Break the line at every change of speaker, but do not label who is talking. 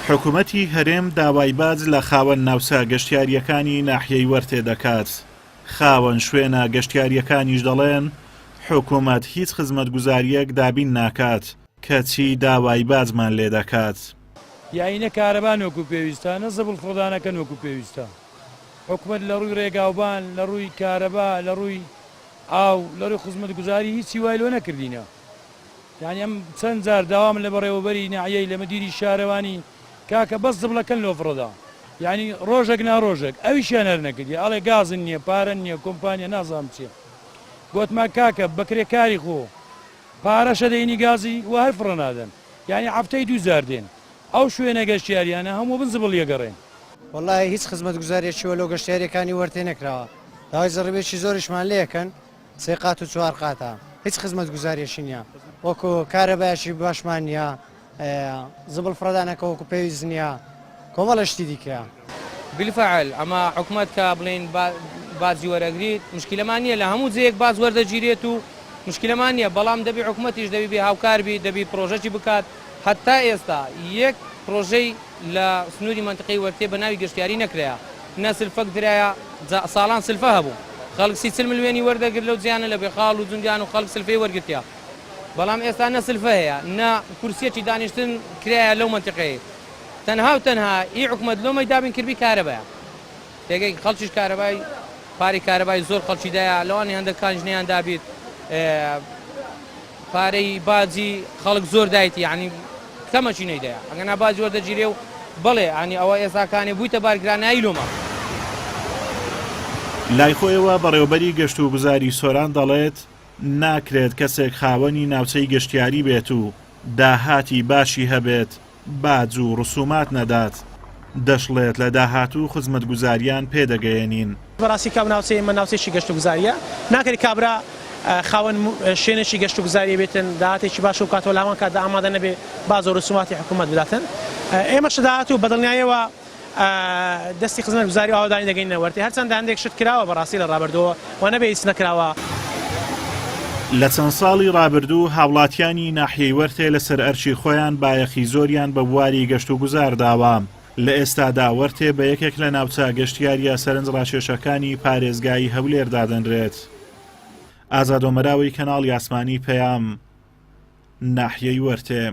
حکوومەتی هەرێم داوای باج لە خاوەن ناوچە گەشتیاریەکانی ناحیەی وەرتێ دەکات. خاوەن شوێنە گەشتیاریەکانیش دەڵێن حکوومەت هیچ خزمەتگوزاریەک دابین ناکات کەچی داوای باجمان لێ دەکات.
یاینە کارەبان وەکو پێویستانە زەبڵ خۆدانەکەن وەکو پێویستە. حکوومەت لە ڕووی ڕێگاوبان لە ڕووی کارەبا لە ڕووی ئاو لە ڕووی خزمەتگوزاری هیچی وای لۆ نەکردینە. یعنی ئەم چەند جار داوام لە بەڕێوەبەری ناحیەی لە مەدیری شارەوانی کاکە بەس زبڵەکەن لۆ فڕەدا. یعنی ڕۆژێک ناڕۆژێک ئەویشیان هەر نەکردی ئەڵێ گازن نییە پارە نییە کۆمپانیا نازانم چێ. گوتمان کاکە بەکرێکاری خۆ پارەشە دەینی گازی و هەر فڕە نادەن. یعنی هەفتەی 2000 دێن. ئەو شوێنە گەشتیاریانە هەموو بن زبڵ یەگەڕێن.
وەڵای هیچ خزمەتگوزاریەکی وەلۆ گەشتیاریەکانی وەرتێ نەکراوە. داوای زەڕێبێکی زۆریشمان لێکەن 3 قات و 4 قاتە. هیچ خزمەتگوزاریەشی نییە. وەکو کارەبایەکی باشمان نییە، زبڵ فڕەدانەکە وەکو پێویست نییە. کۆمەڵە شتی دیکە.
بالفعل ئەمە حکوومەت کە بڵێن بازی وەرەگریت مشکلەمان نییە لە هەموو جەیەک باز وەردەگیرێت و مشکلەمان نییە بەڵام دەبی حکوومەتیش دەبی بێ هاوکاربی دەبی پرۆژەی بکات. حتا ئێستا یەک پرۆژەی لە سنووری منتقەی وەرتێ بە ناوی گەشتیاری نەکرایە. نە سلفەک درایە ساڵان سلفە هەبوو. خەڵک 30 ملیۆنی وەردەگرت لەو جیانە لە بێخاڵ و جونجان و خەڵک سلفەی وەرگرتیا. بەڵام ئێستا نە سلفە هەیە نە کورسیەکی دانیشتن کرایە لەو منتقەیە. تەنها و تەنها ئی حکوومەت لۆمەی دابین کردبی کارەبایە. تێگەی خەڵکیش کارەبای پارەی کارەبای زۆر خەڵکیدایە لەوانی هەندێکان ژنیان دابیت پارەی باجی خەڵک زۆر دایتی یعنی کەمەچی نەیدایە ئەگەنا باج وەردەگیرێ و بڵێ ئەنی ئەوە ئێستاکانی بوویتە بارگرانایی لۆمە.
لای خۆیەوە بەڕێوەبەری گەشت و گوزاری سۆران دەڵێت ناکرێت کەسێک خاوەنی ناوچەی گەشتیاری بێت و داهاتی باشی هەبێت باج و ڕسومات نەدات. دەشڵێت لە داهاتوو خزمەتگوزاریان پێدەگەیەنین.
بەڕاستی کام ناوچەی من ناوچەیەکی گەشت و گوزاریە ناکەی کابرا خاوەن شوێنێکی گەشت و گوزاری بێتن داهاتێکی باش و کاتۆ لاوان کاتدا ئامادە نەبێ باز و ڕسوماتی حکوومەت بداتن. ئێمەش داهات و بەدڵنیایەوە دەستی خزمەتگوزاری ئاوادانی دەگەینە وەرتێ هەرچەندە هەندێک شت کراوە بەڕاستی لە ڕابردووە و نەبێ هیچ نەکراوە.
لە چەند ساڵی ڕابردوو هاوڵاتیانی ناحیەی وەرتێ لەسەر ئەرچی خۆیان بایەخی زۆریان بە بواری گەشت و گوزار داوە. لە ئێستادا وەرتێ بە یەکێک لە ناوچە گەشتیاریە سەرنج ڕاشێشەکانی پارێزگایی هەولێر دادەنرێت. ئازادۆمەراوی کەناڵی ئاسمانی پەیام ناحیەی وەرتێ.